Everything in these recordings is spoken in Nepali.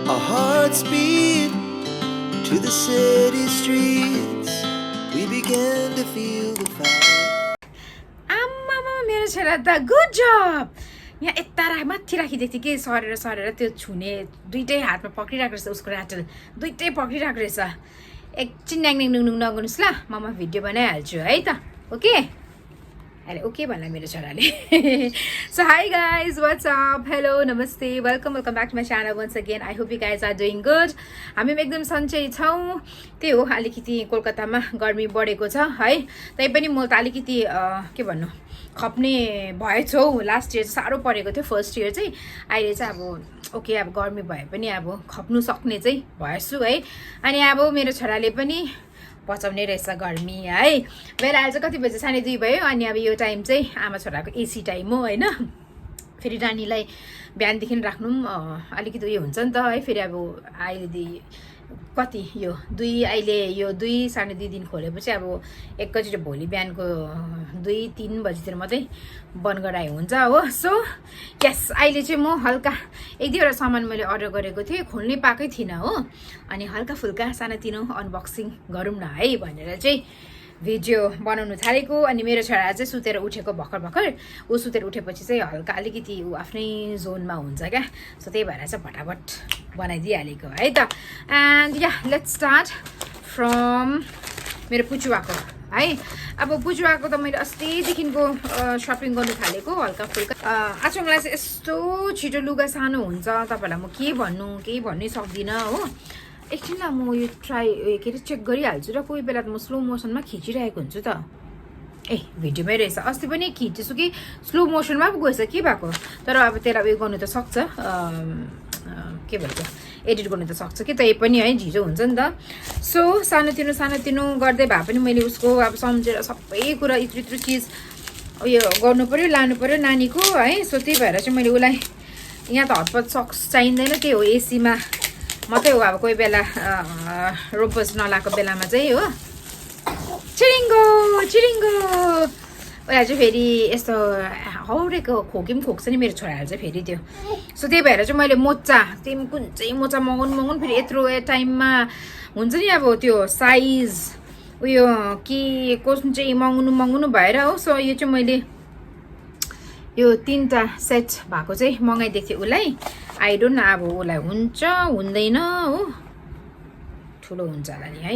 Our hearts beat to the city streets. We began to feel the fire. आम्मामा मेरो छोरा त गुड जब यहाँ यता माथि राखिदिएको थिएँ कि सरेर सरेर त्यो छुने दुइटै हातमा पक्रिरहेको रहेछ उसको ऱ्याटल दुइटै पक्रिरहेको रहेछ एकछिन न्याङ नुङ नगर्नुहोस् ल म भिडियो बनाइहाल्छु है त ओके अरे ओके भन्ला मेरो छोराले so hi guys what's up hello नमस्ते welcome back to my channel once again I hope you guys are doing good हामी एकदम सन्चै छौँ त्यही हो अलिकति कोलकातामा गर्मी बढेको छ है तैपनि म त अलिकति के भन्नु खप्ने भएछु हौ लास्ट इयर साह्रो परेको थियो फर्स्ट इयर चाहिँ अहिले चाहिँ अब ओके अब गर्मी भए पनि अब खप्नु सक्ने चाहिँ भएछु है अनि अब मेरो छोराले पनि बचाउने रहेछ गर्मी है बेला अहिले चाहिँ कति बजी 2:30 भयो अनि अब यो टाइम चाहिँ आमा छोराको एसी टाइम हो होइन फेरि नानीलाई बिहानदेखि राख्नु पनि अलिकति उयो हुन्छ नि त है फेरि अब अहिले कति यो 2 दिन खोलेपछि अब 1 बजी भोलि बिहानको 2-3 बजीतिर मात्रै बन्द गराए हुन्छ हो सो यस अहिले चाहिँ म हल्का 1-2वटा सामान मैले अर्डर गरेको थिएँ खोल्नै पाएकै थिइनँ हो अनि हल्का फुल्का सानोतिनो अनबक्सिङ गरौँ न है भनेर चाहिँ भिडियो बनाउनु थालेको अनि मेरो छोरा चाहिँ सुतेर उठेको भर्खर ऊ सुतेर उठेपछि चाहिँ हल्का अलिकति ऊ आफ्नै जोनमा हुन्छ क्या सो त्यही भएर चाहिँ फटाफट बनाइदिइहालेको है त and yeah let's start from मेरो पुचुवाको है अब पुचुवाको त मैले अस्तिदेखिको सपिङ गर्नु थालेको हल्का फुल्का आचुङलाई चाहिँ यस्तो छिटो लुगा सानो हुन्छ तपाईँहरूलाई म के केही भन्नै सक्दिनँ हो एकछिन म यो ट्राई के अरे चेक गरिहाल्छु र कोही बेला त म स्लो मोसनमा खिचिरहेको हुन्छु त भिडियोमै रहेछ अस्ति पनि खिचेछु कि स्लो मोसनमा पो गएछ के भएको तर अब त्यसलाई उयो गर्नु त सक्छ के भन्छ एडिट गर्नु त सक्छ कि तै पनि है झिजो हुन्छ नि त सो सानोतिनो गर्दै भए पनि मैले उसको अब सम्झेर सबै कुरा यत्रो चिज उयो गर्नु पऱ्यो लानु पऱ्यो नानीको है सो त्यही भएर चाहिँ मैले उसलाई यहाँ त हतपत सक्स चाहिँदैन त्यही हो एसीमा मात्रै हो अब कोही बेला रोपस नलाएको बेलामा चाहिँ हो चिरिङ्गो उसलाई चाहिँ फेरि यस्तो हौरेको खोकी पनि खोक्छ नि मेरो छोराहरू चाहिँ फेरि त्यो सो त्यही भएर चाहिँ मैले मोजा तिमी कुन चाहिँ मोजा मगाउनु फेरि यत्रो टाइममा हुन्छ नि अब त्यो साइज उयो कि कुन चाहिँ मगाउनु भएर हो सो यो चाहिँ मैले यो 3टा सेट भएको चाहिँ मगाइदिएको थिएँ उसलाई आई डोन्ट नो अब उसलाई हुन्छ हुँदैन हो ठुलो हुन्छ होला नि है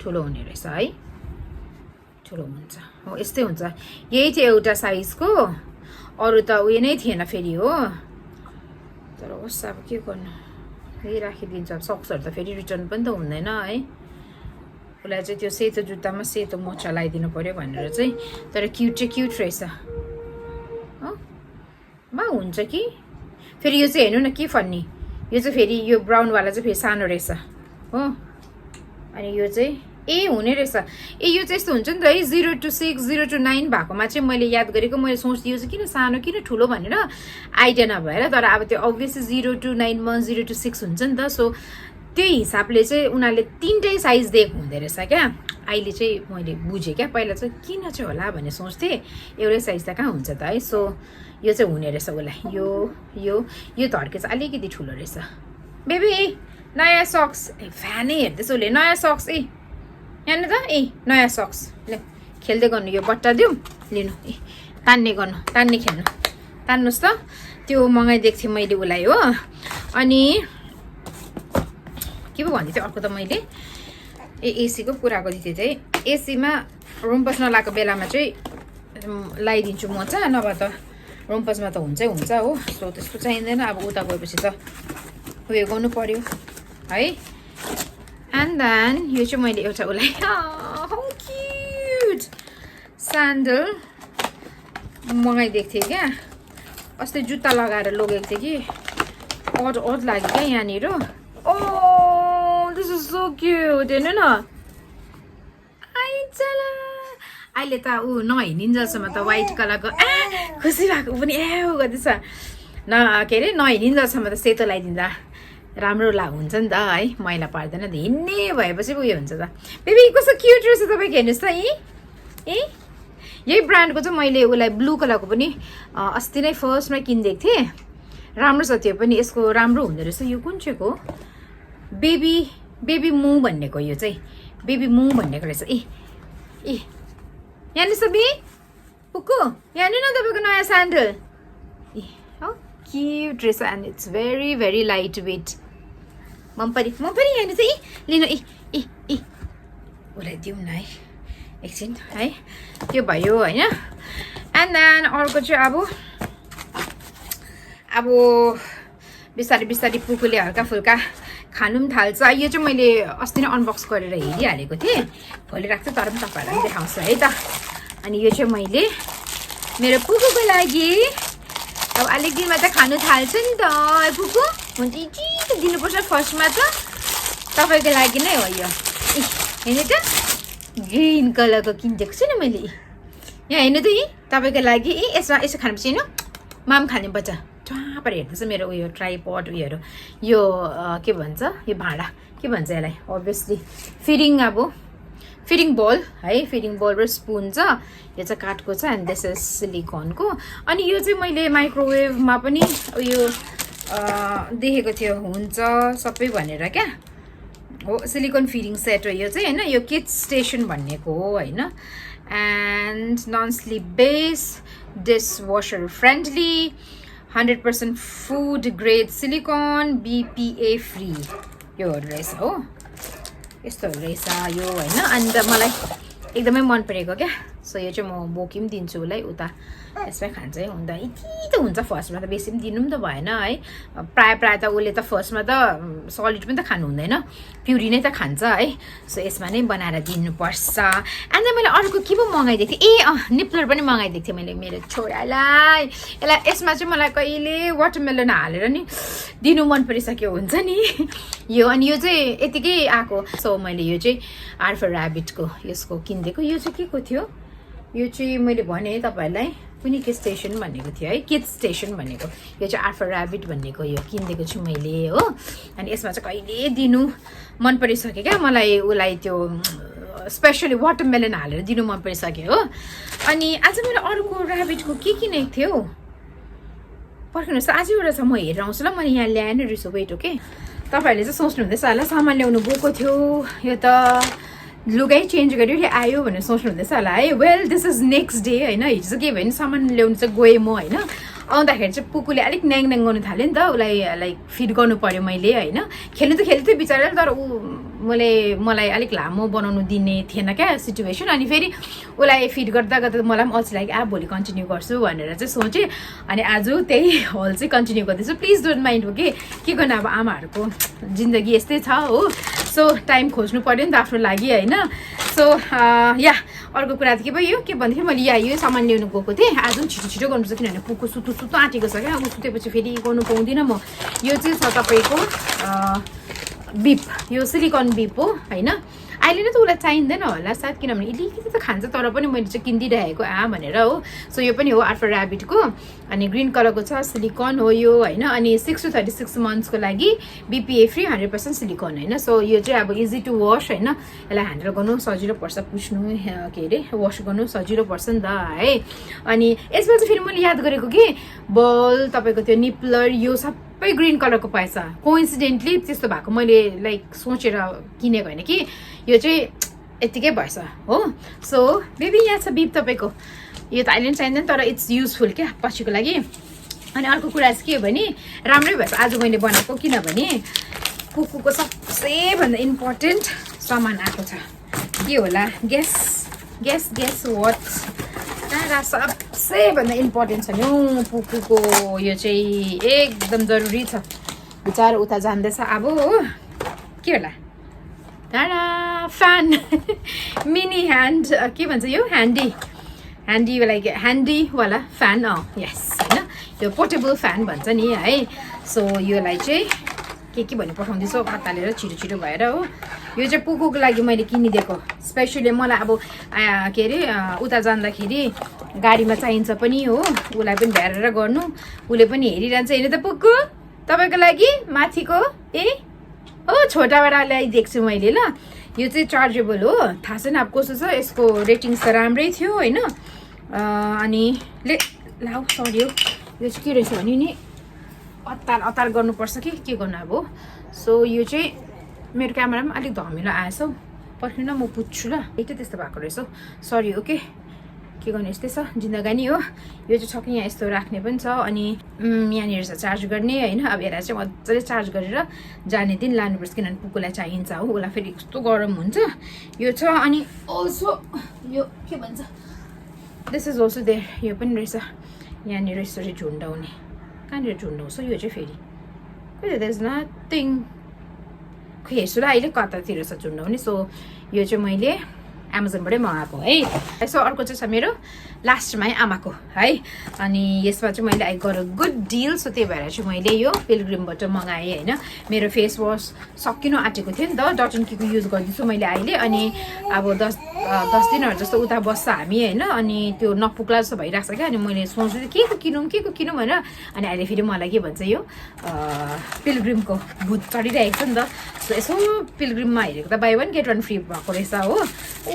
ठुलो हुने रहेछ है ठुलो हुन्छ हो यस्तै हुन्छ यही थियो एउटा साइजको अरू त उयो नै थिएन फेरि हो तर होस् अब के गर्नु यही राखिदिन्छ अब सक्सहरू त फेरि रिटर्न पनि त हुँदैन है उसलाई चाहिँ त्यो सेतो जुत्तामा सेतो मोचा लगाइदिनु पऱ्यो भनेर चाहिँ तर क्युट रहेछ हो मा हुन्छ कि फेरि यो चाहिँ हेर्नु न के फन्नी यो चाहिँ फेरि यो ब्राउनवाला चाहिँ फेरि सानो रहेछ हो अनि यो चाहिँ हुने रहेछ यो चाहिँ यस्तो हुन्छ नि त है 0 to 6 0 to 9 भएकोमा चाहिँ मैले याद गरेको मैले सोच्थेँ यो चाहिँ किन सानो किन ठुलो भनेर आइडिया नभएर तर अब त्यो अभियसली 0 to 9 मा 0 to 6 हुन्छ नि त सो त्यही हिसाबले चाहिँ उनीहरूले 3टै साइज दिएको हुँदो रहेछ क्या अहिले चाहिँ मैले बुझेँ क्या पहिला चाहिँ किन चाहिँ होला भन्ने सोच्थेँ एउटै साइज त कहाँ हुन्छ त है सो यो चाहिँ हुने रहेछ उसलाई यो धर्के चाहिँ अलिकति ठुलो रहेछ बेबी नयाँ सक्स फ्यानै हेर्दैछ उसले नयाँ सक्स यहाँ त नयाँ सक्स ले खेल्दै गर्नु यो बट्टा दिउँ लिनु तान्ने खेल्नु तान्नुहोस् त त्यो मगाइदिएको थिएँ मैले उसलाई हो अनि के पो भन्दै थिएँ अर्को त मैले एसीको कुरा गर्दै थिएँ चाहिँ एसीमा रुम्पस नलाएको बेलामा चाहिँ लगाइदिन्छु म चाहिँ नभए त रुम्पसमा त हुन्छै हुन्छ हो सो त्यस्तो चाहिँदैन अब उता गएपछि त उयो गर्नु पर्यो है एन्ड देन यो चाहिँ मैले एउटा उसलाई क्युट स्यान्डल मगाइदिएको थिएँ क्या अस्ति जुत्ता लगाएर लगेको थिएँ कि अड लाग्यो क्या यहाँनिर दिस इज सो क्युट हेर्नु न आइचला अहिले त ऊ नहिँडिन्जेलसम्म त व्हाइट कलरको खुसी भएको पनि गर्दैछ के अरे नहिँडिन्जेलसम्म त सेतो लगाइदिँदा राम्रो हुन्छ नि त है मैला पर्दैन त हिँड्ने भएपछि उयो हुन्छ त बेबी कस्तो क्युट रहेछ तपाईँको हेर्नुहोस् त यही ब्रान्डको चाहिँ मैले उसलाई ब्लू कलरको पनि अस्ति नै फर्स्टमै किनिदिएको थिएँ राम्रो छ त्यो पनि यसको राम्रो हुँदो रहेछ यो कुन चाहिँ को बेबी मु भन्नेको यो चाहिँ बेबी मु भन्नेको रहेछ ए यहाँ सबै पुक्कु यहाँ न तपाईँको नयाँ स्यान्डल ए हो क्युट रहेछ and it's very very light weight मन पऱ्यो यहाँ चाहिँ लिनु ए उसलाई दिउँ न है एकछिन है त्यो भयो होइन एन्ड देन अर्को चाहिँ अब बिस्तारै बिस्तारै पुकुले हल्का फुल्का खानु पनि थाल्छ यो चाहिँ मैले अस्ति नै अनबक्स गरेर हेरिहालेको थिएँ भोलि राख्छु तर पनि तपाईँहरूलाई पनि देखाउँछु है त अनि यो चाहिँ मैले मेरो पुकुको लागि अब अलिक दिनमा त खानु थाल्छ नि त पुकु हुन्छ यति दिनुपर्छ फर्स्टमा त तपाईँको लागि नै हो यो हेर्नु त ग्रिन कलरको किनिदिएको छु नि मैले यहाँ हेर्नु त तपाईँको लागि यसमा यसो खानुपर्छ हेर्नु माम खानुपर्छ ट्वापर हेर्नु चाहिँ मेरो उयो ट्राइपड उयोहरू यो के भन्छ यो भाँडा के भन्छ यसलाई अभियसली फिडिङ बोल है फिडिङ बोल र स्पुन छ यो चाहिँ काठको छ एन्ड दिस इज सिलिकनको अनि यो चाहिँ मैले माइक्रोवेभमा पनि उयो देखेको थियो हुन्छ सबै भनेर क्या हो सिलिकन फिडिङ सेट हो यो चाहिँ होइन यो किड्स स्टेसन भन्नेको हो होइन and non slip base dishwasher friendly 100% food grade silicone BPA free योहरू रहेछ हो यस्तोहरू रहेछ यो होइन अन्त मलाई एकदमै मन परेको क्या सो यो चाहिँ म बोकी पनि दिन्छु उसलाई उता यसमै खान्छ है हुँदा यति त हुन्छ फर्स्टमा त बेसी पनि दिनु पनि त भएन है प्रायः त उसले त फर्स्टमा त सलिड पनि त खानु हुँदैन प्युरी नै त खान्छ है सो यसमा नै बनाएर दिनुपर्छ एन्ड मैले अर्को के पो मगाइदिएको थिएँ निप्लर पनि मगाइदिएको थिएँ मैले मेरो छोरालाई यसमा चाहिँ मलाई कहिले वाटरमेलन हालेर नि दिनु मन परिसक्यो हुन्छ नि यो अनि यो चाहिँ यतिकै आएको सो मैले यो चाहिँ आर फर ऱ्याबिटको यसको किनिदिएको यो चाहिँ के को थियो यो चाहिँ मैले भने तपाईँहरूलाई कुनै के स्टेसन भनेको थियो है किड्स स्टेसन भनेको यो चाहिँ आर फर ऱ्याबिट भन्नेको यो किनिदिएको छु मैले हो अनि यसमा चाहिँ कहिले दिनु मन परिसक्यो क्या मलाई उसलाई त्यो स्पेसली वाटरमेलन हालेर दिनु मन परिसक्यो हो अनि आज मैले अर्को ऱ्याबिटको के किनेको थियो पर्खिनुहोस् आज एउटा छ म हेरेर आउँछु ल मैले यहाँ ल्याएन रिसो वेट हो के तपाईँहरूले चाहिँ सोच्नुहुँदैछ होला सामान ल्याउनु गएको थियो यो त लुगै चेन्ज गरेर आयो भनेर सोच्नुहुँदैछ होला है well this is next day होइन हिजो चाहिँ के भयो भने सामान ल्याउनु चाहिँ गएँ म होइन आउँदाखेरि चाहिँ पुकुले अलिक न्याङ गर्नु थाल्यो नि त उसलाई लाइक फिड गर्नु पर्यो मैले होइन खेल्नु त खेल्थ्यो बिचरा तर मलाई अलिक लामो बनाउनु दिने थिएन क्या सिचुएसन अनि फेरि उसलाई फिड गर्दा गर्दा मलाई पनि अल्छी लाग्यो भोलि कन्टिन्यू गर्छु भनेर चाहिँ सोचेँ अनि आज त्यही हल चाहिँ कन्टिन्यू गर्दैछु प्लिज डोन्ट माइन्ड हो के गर्नु अब आमाहरूको जिन्दगी यस्तै छ हो सो टाइम खोज्नु पर्यो नि त आफ्नो लागि होइन सो या अर्को कुरा त के भयो के भन्दाखेरि मैले यो सामान ल्याउनु गएको थिएँ आज पनि छिटो गर्नुपर्छ किनभने पुको सुतो आँटेको छ क्या ऊ सुतेपछि फेरि गर्नु पाउँदिनँ म यो चाहिँ छ तपाईँको बिप यो सिलिकन बिप हो होइन अहिले नै त उसलाई चाहिँदैन होला सायद किनभने अलिकति त खान्छ तर पनि मैले चाहिँ किनिदिइरहेको भनेर हो सो यो पनि हो आर फर ऱ्याबिटको अनि ग्रिन कलरको छ सिलिकन हो यो होइन अनि 6 to 36 मन्थ्सको लागि BPA फ्री 100% सिलिकन होइन सो यो चाहिँ अब इजी टु वास होइन यसलाई ह्यान्डल गर्नु सजिलो पर्छ पुस्नु के अरे वास गर्नु सजिलो पर्छ नि त है अनि यसमा चाहिँ फेरि मैले याद गरेको कि बल तपाईँको त्यो निप्लर यो सबै ग्रिन कलरको पाएछ कोइन्सिडेन्टली त्यस्तो भएको मैले लाइक सोचेर किनेको होइन कि यो चाहिँ यत्तिकै भएछ हो सो बेबी यहाँ छ बिप तपाईँको यो त अहिले पनि चाहिँदैन तर इट्स युजफुल क्या पछिको लागि अनि अर्को कुरा चाहिँ के हो भने राम्रै भएछ आज मैले बनाएको किनभने कुकुको सबसे भन्दा इम्पोर्टेन्ट सामान आएको छ के होला गेस वाट सबसे भन्दा इम्पोर्टेन्ट छ नि पुकुको यो चाहिँ एकदम जरुरी छ बिचार उता जाँदैछ अब हो के होला टाढा फ्यान मिनी ह्यान्ड के भन्छ यो ह्यान्डीवाला फ्यान यस होइन यो पोर्टेबल फ्यान भन्छ नि है सो योलाई चाहिँ के भन्नु पठाउँदैछु पत्तालेर छिटो भएर हो यो चाहिँ पुकुको लागि मैले किनिदिएको स्पेसली मलाई अब के अरे उता जाँदाखेरि गाडीमा चाहिन्छ पनि हो उसलाई पनि भ्यारेर गर्नु उसले पनि हेरिरहन्छ हेर्नु त पुक्कु तपाईँको लागि माथिको छोटाबाट ल्याइदिएको छु मैले ल यो चाहिँ चार्जेबल हो थाहा छैन अब कस्तो छ यसको रेटिङ्स त राम्रै थियो होइन अनि लाउ सरी हो यो चाहिँ के रहेछ भने नि अतार गर्नुपर्छ कि के गर्नु अब सो यो चाहिँ मेरो क्यामेरा पनि अलिक धमिलो आएछ हौ पर्खिनु म पुज्छु ल यही त त्यस्तो भएको रहेछ सरी ओके के गर्ने यस्तै छ जिन्दगानी हो यो चाहिँ छक्कै यहाँ यस्तो राख्ने पनि छ अनि यहाँनिर छ चार्ज गर्ने होइन अब यसलाई चाहिँ मजाले चार्ज गरेर जाने दिन लानुपर्छ किनभने पुकुलाई चाहिन्छ हो उसलाई फेरि यस्तो गरम हुन्छ यो छ अनि अल्सो यो के भन्छ दिस इज अल्सो देयर यो पनि रहेछ यहाँनिर यसरी झुन्डाउने कहाँनिर झुन्डाउँछ यो चाहिँ फेरि खोइ त देयर इज नथिङ खै हेर्छु ल अहिले कतातिर छ झुन्डाउने सो यो चाहिँ मैले एमाजोनबाटै मगाएको है यसो अर्को चाहिँ छ मेरो लास्टमा आमाको है अनि यसमा चाहिँ मैले I got a good deal so त्यही भएर चाहिँ मैले यो पिलग्रिमबाट मगाएँ होइन मेरो फेस वास सकिनु आँटेको थियो नि त डट एन्ड कीको युज गर्दैछु मैले अहिले अनि अब 10 दिनहरू जस्तो उता बस्छ हामी होइन अनि त्यो नपुग्ला जस्तो भइरहेको छ क्या अनि मैले सोच्दै थिएँ के को किनौँ होइन अनि अहिले फेरि मलाई के भन्छ यो पिलग्रिमको भूत चढिरहेको छ नि त सो यसो पिलग्रिममा हेरेको त बाई 1 गेट 1 फ्री भएको रहेछ हो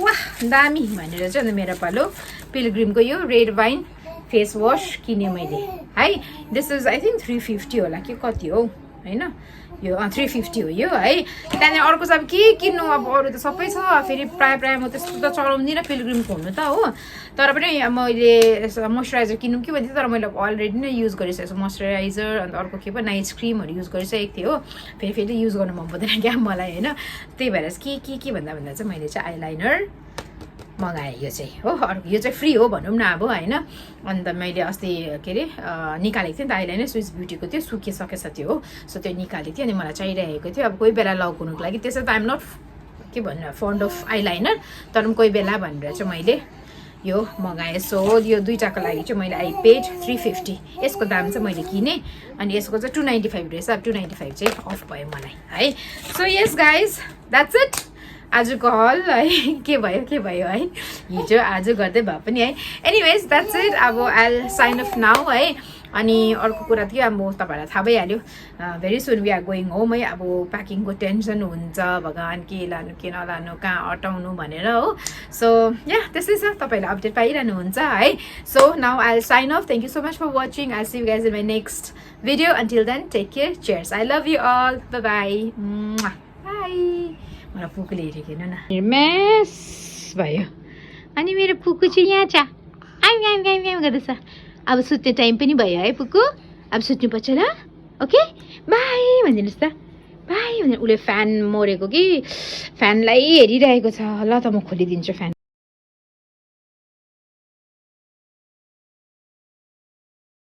वाह दामी भनेर चाहिँ अन्त मेरो पालो पिलग्रिमको यो रेड वाइन फेस वास किनेँ मैले है दिस इज आई थिङ्क 350 होला कि कति हो होइन यो 350 हो यो है त्यहाँदेखि अर्को चाहिँ अब के किन्नु अब अरू त सबै छ फेरि प्रायः म त्यस्तो त चलाउँदिनँ पिलग्रिमको हुनु त हो तर पनि मैले मोइस्चराइजर किन्नु कि भन्थेँ तर मैले अलरेडी नै युज गरिसकेको छु मोइस्चराइजर अन्त अर्को के पो नाइट क्रिमहरू युज गरिसकेको थिएँ हो फेरि युज गर्नु मन पर्दैन क्या मलाई होइन त्यही भएर चाहिँ के भन्दा चाहिँ मैले चाहिँ आइलाइनर मगाएँ यो चाहिँ हो अर्को यो चाहिँ फ्री हो भनौँ न अब होइन अन्त मैले अस्ति के अरे निकालेको थिएँ नि त आइलाइनर स्विस ब्युटीको त्यो सुकिसकेछ त्यो हो सो त्यो निकालेको थिएँ अनि मलाई चाहिरहेको थियो अब कोही बेला लगाउनुको लागि त्यसै त आइएम नट के भन्नु फन्ड अफ आइलाइनर तर पनि कोही बेला भनेर चाहिँ मैले यो मगाएँ सो यो दुईटाको लागि चाहिँ मैले आई पेड 350 यसको दाम चाहिँ मैले किनेँ अनि यसको चाहिँ 295 रहेछ अब 295 चाहिँ अफ भयो मलाई है so yes guys that's it आजको हल है के भयो है हिजो आज गर्दै भए पनि है एनिवेज द्याट्स इट अब आई साइन अफ नाउ है अनि अर्को कुरा थियो अब तपाईँहरूलाई थाहा भइहाल्यो very soon we are going home है अब प्याकिङको टेन्सन हुन्छ भगवान् के लानु के नलानु कहाँ अटाउनु भनेर हो सो या त्यस्तै छ तपाईँहरूले अपडेट पाइरहनुहुन्छ है so now I sign off thank you so much for watching I see you guys in my next video until then take care cheers I love you all bye bye मलाई पुकुले हेरेको हेर्नु न म्यास भयो अनि मेरो पुकु चाहिँ यहाँ छ आइम गर्दैछ अब सुत्ने टाइम पनि भयो है पुकु अब सुत्नुपर्छ ल ओके बाई भनिदिनुहोस् त बाई भनेर उसले फ्यान मरेको कि फ्यानलाई हेरिरहेको छ ल त म खोलिदिन्छु फ्यान